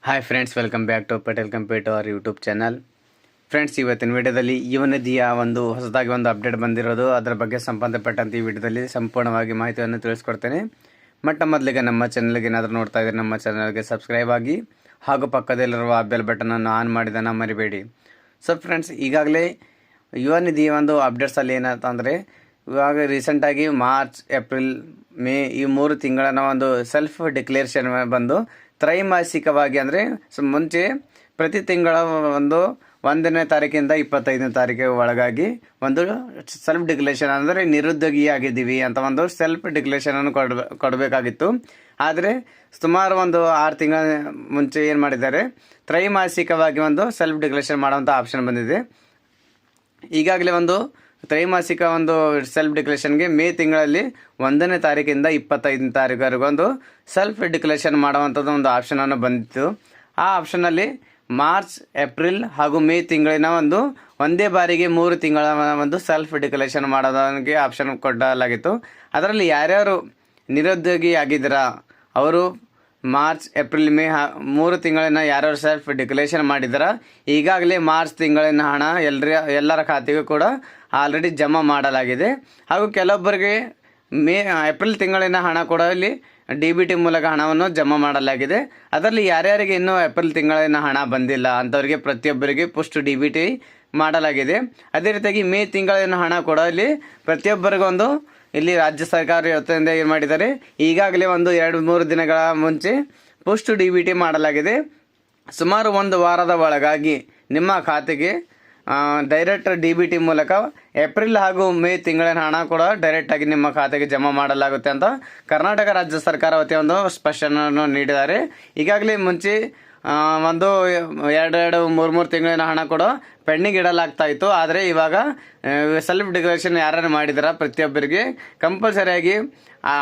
Hi friends, welcome back to Patel computer our YouTube channel. Friends, ಇವತ್ತಿನ ವಿಡಿಯೋದಲ್ಲಿ ಯುವನಿಧಿಯ ಒಂದು ಹೊಸದಾಗಿ ಒಂದು ಅಪ್ಡೇಟ್ ಬಂದಿರೋದು, ಅದರ ಬಗ್ಗೆ ಸಂಬಂಧಪಟ್ಟಂತೆ ಈ ವಿಡಿಯೋದಲ್ಲಿ ಸಂಪೂರ್ಣವಾಗಿ ಮಾಹಿತಿಯನ್ನು ತಿಳಿಸ್ಕೊಡ್ತೇನೆ. ಮೊದಲಿಗೆ ನಮ್ಮ ಚಾನಲ್ಗೆ ಏನಾದರೂ ನೋಡ್ತಾ ಇದ್ದರೆ ನಮ್ಮ ಚಾನಲ್ಗೆ ಸಬ್ಸ್ಕ್ರೈಬ್ ಆಗಿ ಹಾಗೂ ಪಕ್ಕದಲ್ಲಿರುವ ಬೆಲ್ ಬಟನನ್ನು ಆನ್ ಮಾಡಿದನ್ನು ಮರಿಬೇಡಿ. ಸೊ ಫ್ರೆಂಡ್ಸ್, ಈಗಾಗಲೇ ಯುವನಿಧಿಯ ಒಂದು ಅಪ್ಡೇಟ್ಸಲ್ಲಿ ಏನಂತಂದರೆ, ಇವಾಗ ರೀಸೆಂಟಾಗಿ ಮಾರ್ಚ್, ಏಪ್ರಿಲ್, ಮೇ ಈ 3 ತಿಂಗಳ ಒಂದು ಸೆಲ್ಫ್ ಡಿಕ್ಲೇರೇಷನ್ ಬಂದು ತ್ರೈಮಾಸಿಕವಾಗಿ ಅಂದರೆ ಮುಂಚೆ ಪ್ರತಿ ತಿಂಗಳ ಒಂದು 1ನೇ ತಾರೀಕಿಂದ 25ನೇ ತಾರೀಕಿಗೆ ಒಳಗಾಗಿ ಒಂದು ಸೆಲ್ಫ್ ಡಿಕ್ಲೇರೇಷನ್ ಅಂದರೆ ನಿರುದ್ಯೋಗಿಯಾಗಿದ್ದೀವಿ ಅಂತ ಒಂದು ಸೆಲ್ಫ್ ಡಿಕ್ಲೇರೇಷನನ್ನು ಕೊಡಬೇಕಾಗಿತ್ತು. ಆದರೆ ಸುಮಾರು ಒಂದು 6 ತಿಂಗಳ ಮುಂಚೆ ಏನು ಮಾಡಿದ್ದಾರೆ, ತ್ರೈಮಾಸಿಕವಾಗಿ ಒಂದು ಸೆಲ್ಫ್ ಡಿಕ್ಲೇರೇಷನ್ ಮಾಡುವಂಥ ಆಪ್ಷನ್ ಬಂದಿದೆ. ಈಗಾಗಲೇ ಒಂದು ತ್ರೈಮಾಸಿಕ ಒಂದು ಸೆಲ್ಫ್ ಡಿಕ್ಲೇರೇಷನ್ಗೆ ಮೇ ತಿಂಗಳಲ್ಲಿ 1ನೇ ತಾರೀಕಿಂದ 25ನೇ ತಾರೀಕುವರೆಗೂ ಒಂದು ಸೆಲ್ಫ್ ಡಿಕ್ಲೇರೇಷನ್ ಮಾಡುವಂಥದ್ದು ಒಂದು ಆಪ್ಷನನ್ನು ಬಂದಿತ್ತು. ಆ ಆಪ್ಷನಲ್ಲಿ ಮಾರ್ಚ್, ಏಪ್ರಿಲ್ ಹಾಗೂ ಮೇ ತಿಂಗಳಿನ ಒಂದೇ ಬಾರಿಗೆ 3 ತಿಂಗಳ ಒಂದು ಸೆಲ್ಫ್ ಡಿಕ್ಲೇರೇಷನ್ ಮಾಡೋದಕ್ಕೆ ಆಪ್ಷನ್ ಕೊಡಲಾಗಿತ್ತು. ಅದರಲ್ಲಿ ಯಾರ್ಯಾರು ನಿರುದ್ಯೋಗಿ ಆಗಿದ್ದೀರಾ ಅವರು ಮಾರ್ಚ್, ಏಪ್ರಿಲ್, ಮೇ 3 ತಿಂಗಳಿನ ಯಾರ್ಯಾರು ಸೆಲ್ಫ್ ಡಿಕ್ಲೇರೇಷನ್ ಮಾಡಿದಾರ, ಈಗಾಗಲೇ ಮಾರ್ಚ್ ತಿಂಗಳಿನ ಹಣ ಎಲ್ಲರ ಖಾತೆಗೂ ಕೂಡ ಆಲ್ರೆಡಿ ಜಮಾ ಮಾಡಲಾಗಿದೆ. ಹಾಗೂ ಕೆಲವೊಬ್ಬರಿಗೆ ಏಪ್ರಿಲ್ ತಿಂಗಳಿನ ಹಣ ಕೂಡ ಇಲ್ಲಿ DBT ಮೂಲಕ ಹಣವನ್ನು ಜಮಾ ಮಾಡಲಾಗಿದೆ. ಅದರಲ್ಲಿ ಯಾರ್ಯಾರಿಗೆ ಇನ್ನೂ ಏಪ್ರಿಲ್ ತಿಂಗಳಿನ ಹಣ ಬಂದಿಲ್ಲ ಅಂಥವರಿಗೆ ಪ್ರತಿಯೊಬ್ಬರಿಗೆ ಪುಸ್ಟ್ DBT ಮಾಡಲಾಗಿದೆ. ಅದೇ ರೀತಿಯಾಗಿ ಮೇ ತಿಂಗಳಿನ ಹಣ ಕೂಡ ಇಲ್ಲಿ ಪ್ರತಿಯೊಬ್ಬರಿಗೊಂದು ಇಲ್ಲಿ ರಾಜ್ಯ ಸರ್ಕಾರ ಇವತ್ತಿಂದ ಏನು ಮಾಡಿದ್ದಾರೆ, ಈಗಾಗಲೇ ಒಂದು 2-3 ದಿನಗಳ ಮುಂಚೆ ಪುಸ್ಟ್ DBT ಮಾಡಲಾಗಿದೆ. ಸುಮಾರು 1 ವಾರದ ಒಳಗಾಗಿ ನಿಮ್ಮ ಖಾತೆಗೆ ಡೈರೆಕ್ಟ್ DBT ಮೂಲಕ ಏಪ್ರಿಲ್ ಹಾಗೂ ಮೇ ತಿಂಗಳಿನ ಹಣ ಕೂಡ ಡೈರೆಕ್ಟಾಗಿ ನಿಮ್ಮ ಖಾತೆಗೆ ಜಮಾ ಮಾಡಲಾಗುತ್ತೆ ಅಂತ ಕರ್ನಾಟಕ ರಾಜ್ಯ ಸರ್ಕಾರ ವತಿಯ ಒಂದು ಸ್ಪಷ್ಟನೆಯನ್ನು ನೀಡಿದ್ದಾರೆ. ಈಗಾಗಲೇ ಮುಂಚೆ 2-3 ತಿಂಗಳಿನ ಹಣ ಕೂಡ ಪೆಂಡಿಂಗ್ ಇಡಲಾಗ್ತಾ ಇತ್ತು. ಆದರೆ ಇವಾಗ ಸೆಲ್ಫ್ ಡಿಕ್ಲೇರೇಷನ್ ಯಾರು ಮಾಡಿದಾರ ಪ್ರತಿಯೊಬ್ಬರಿಗೆ ಕಂಪಲ್ಸರಿಯಾಗಿ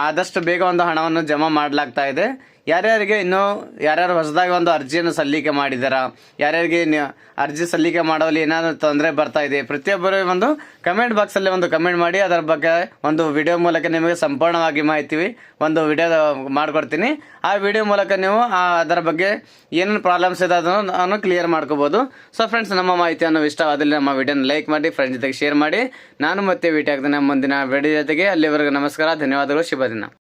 ಆದಷ್ಟು ಬೇಗ ಒಂದು ಹಣವನ್ನು ಜಮಾ ಮಾಡಲಾಗ್ತಾ ಇದೆ. ಯಾರ್ಯಾರಿಗೆ ಯಾರ್ಯಾರು ಹೊಸದಾಗಿ ಒಂದು ಅರ್ಜಿಯನ್ನು ಸಲ್ಲಿಕೆ ಮಾಡಿದಾರ, ಯಾರ್ಯಾರಿಗೆ ಅರ್ಜಿ ಸಲ್ಲಿಕೆ ಮಾಡೋಲ್ಲಿ ಏನಾದರೂ ತೊಂದರೆ ಬರ್ತಾ ಇದೆ, ಪ್ರತಿಯೊಬ್ಬರು ಒಂದು ಕಮೆಂಟ್ ಬಾಕ್ಸಲ್ಲಿ ಒಂದು ಕಮೆಂಟ್ ಮಾಡಿ ಅದರ ಬಗ್ಗೆ ಒಂದು ವಿಡಿಯೋ ಮೂಲಕ ನಿಮಗೆ ಸಂಪೂರ್ಣವಾಗಿ ಮಾಹಿತಿ ಒಂದು ವಿಡಿಯೋ ಮಾಡಿಕೊಡ್ತೀನಿ. ಆ ವಿಡಿಯೋ ಮೂಲಕ ನೀವು ಅದರ ಬಗ್ಗೆ ಏನೇನು ಪ್ರಾಬ್ಲಮ್ಸ್ ಇದೆ ಅದನ್ನು ಕ್ಲಿಯರ್ ಮಾಡ್ಕೋಬೋದು. ಸೊ ಫ್ರೆಂಡ್ಸ್, ನಮ್ಮ ಮಾಹಿತಿಯನ್ನು ಇಷ್ಟವಾದಲ್ಲಿ ನಮ್ಮ ವಿಡಿಯೋನ ಲೈಕ್ ಮಾಡಿ, ಫ್ರೆಂಡ್ಸ್ ಜೊತೆಗೆ ಶೇರ್ ಮಾಡಿ. ನಾನು ಮತ್ತೆ ಭೇಟಿ ಆಗ್ತೇನೆ ಮುಂದಿನ ವಿಡಿಯೋ ಜೊತೆಗೆ. ಅಲ್ಲಿವರೆಗೂ ನಮಸ್ಕಾರ, ಧನ್ಯವಾದಗಳು, ಶುಭ ದಿನ.